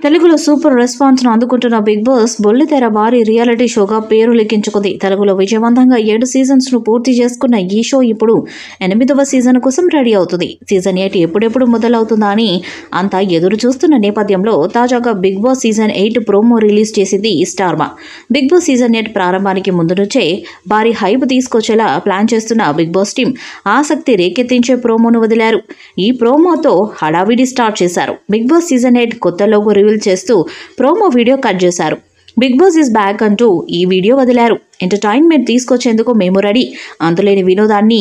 తెలుగులో super రెస్పాన్స్ను అందుకుంటున్న big boss బుల్లితెర భారీ రియాలిటీ షోగా పేరు లిఖించుకుంది. తెలుగులో విజయవంతంగా 7 సీజన్స్ను పూర్తి చేసుకున్న ఈ షో ఇప్పుడు 8వ సీజన్ కోసం రెడీ అవుతుంది. సీజన్ 8 ఎప్పుడెప్పుడు మొదలవుతుందా అని అంతా ఎదురు చూస్తున్న నేపథ్యంలో తాజాగా Bigg Boss season 8 promo release చేసింది Star Maa. Bigg Boss season 8 ప్రారంభానికి ముందు నుంచే భారీ హైప్ తీసుకొచ్చేలా ప్లాన్ చేస్తున్న బిగ్ బాస్ టీం ఆసక్తి రేకెత్తించే ప్రోమోను వదిలారు. ఈ ప్రోమోతో హడావిడి స్టార్ట్ చేశారు. బిగ్ బాస్ సీజన్ 8 కొత్త లోగో రివీల్ చేస్తూ ప్రోమో వీడియో కట్ చేశారు. బిగ్ బాస్ ఈజ్ బ్యాక్ అంటూ ఈ వీడియో వదిలారు. ఎంటర్టైన్మెంట్ తీసుకొచ్చేందుకు మేము రెడీ, అంతులేని వినోదాన్ని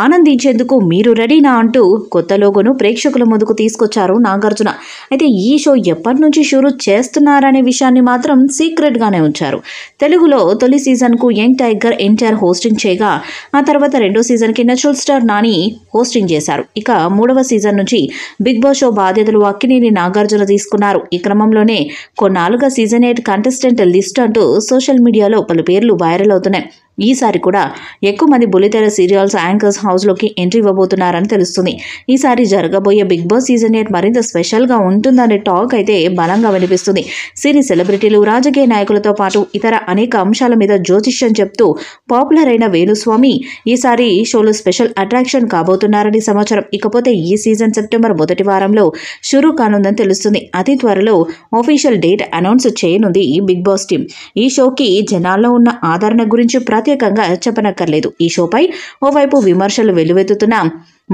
ఆనందించేందుకు మీరు రెడీనా అంటూ కొత్త లోగోను ప్రేక్షకుల ముందుకు తీసుకొచ్చారు నాగార్జున. అయితే ఈ షో ఎప్పటి నుంచి షురూ చేస్తున్నారనే విషయాన్ని మాత్రం సీక్రెట్గానే ఉంచారు. తెలుగులో తొలి సీజన్కు యంగ్ టైగర్ ఎన్టీఆర్ హోస్టింగ్ చేయగా ఆ తర్వాత రెండో సీజన్కి నేచురల్ స్టార్ నాని హోస్టింగ్ చేశారు. ఇక 3వ సీజన్ నుంచి బిగ్ బాస్ షో బాధ్యతలు అక్కినేని నాగార్జున తీసుకున్నారు. ఈ క్రమంలోనే కొన్నాళ్ళుగా సీజన్ 8 కంటెస్టెంట్ లిస్ట్ అంటూ సోషల్ మీడియాలో పలు పేర్లు వైరల్ అవుతున్నాయి. ఈసారి కూడా ఎక్కువ మంది బుల్లితెర సీరియల్స్ యాంకర్స్ హౌస్లోకి ఎంట్రీ ఇవ్వబోతున్నారని తెలుస్తుంది. ఈసారి జరగబోయే బిగ్ బాస్ సీజన్ 8 మరింత స్పెషల్గా ఉంటుందనే టాక్ అయితే బలంగా వినిపిస్తుంది. సినీ సెలబ్రిటీలు, రాజకీయ నాయకులతో పాటు ఇతర అనేక అంశాల మీద జ్యోతిష్యం చెప్తూ పాపులర్ అయిన వేణుస్వామి ఈసారి షోలో స్పెషల్ అట్రాక్షన్ కాబోతున్నారని సమాచారం. ఇకపోతే ఈ సీజన్ సెప్టెంబర్ మొదటి వారంలో షురూ కానుందని తెలుస్తుంది. అతి త్వరలో ఆఫీషియల్ డేట్ అనౌన్స్ చేయనుంది ఈ బిగ్ బాస్ టీం. ఈ షోకి జనాల్లో ఉన్న ఆదరణ గురించి ప్రత్యేకంగా చెప్పనక్కర్లేదు. ఈ షోపై ఓవైపు విమర్శలు వెల్లువెత్తుతున్నా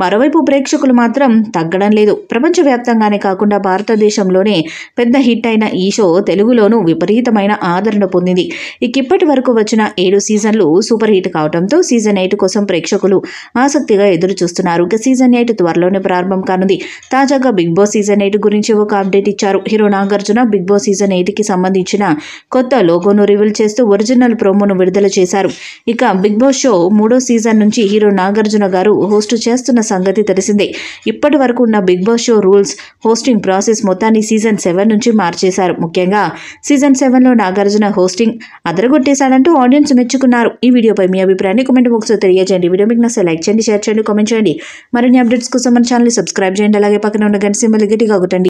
మరోవైపు ప్రేక్షకులు మాత్రం తగ్గడం లేదు. ప్రపంచవ్యాప్తంగానే కాకుండా భారతదేశంలోనే పెద్ద హిట్ అయిన ఈ షో తెలుగులోనూ విపరీతమైన ఆదరణ పొందింది. ఇప్పటి వరకు వచ్చిన 7 సీజన్లు సూపర్ హిట్ కావడంతో సీజన్ 8 కోసం ప్రేక్షకులు ఆసక్తిగా ఎదురు చూస్తున్నారు. ఇక సీజన్ 8 త్వరలోనే ప్రారంభం కానుంది. తాజాగా బిగ్ బాస్ సీజన్ 8 గురించి ఒక అప్డేట్ ఇచ్చారు. Hero Nagarjuna Bigg Boss season 8కి సంబంధించిన కొత్త లోగోను రివీల్ చేస్తూ ఒరిజినల్ ప్రోమోను విడుదల చేశారు. ఇక బిగ్ బాస్ షో 3వ సీజన్ నుంచి హీరో నాగార్జున గారు హోస్ట్ చేస్తున్న సంగతి తెలిసిందే. ఇప్పటి వరకు ఉన్న Bigg Boss show rules, hosting process మొత్తాన్ని సీజన్ 7 నుంచి మార్చేశారు. ముఖ్యంగా సీజన్ 7లో నాగార్జున హోస్టింగ్ అదరగొట్టేశాడంటూ ఆడియన్స్ మెచ్చుకున్నారు. ఈ వీడియోపై మీ అభిప్రాయాన్ని కామెంట్ బాక్స్లో తెలియజేయండి. వీడియో మీకు నచ్చితే లైక్ చేయండి, షేర్ చేయండి, కామెంట్ చేయండి. మరిన్ని అప్డేట్స్ కోసం మన ఛానల్ సబ్స్క్రైబ్ చేయండి. అలాగే పక్కన ఉన్న గంట సింబల్ గట్టిగా కొట్టండి.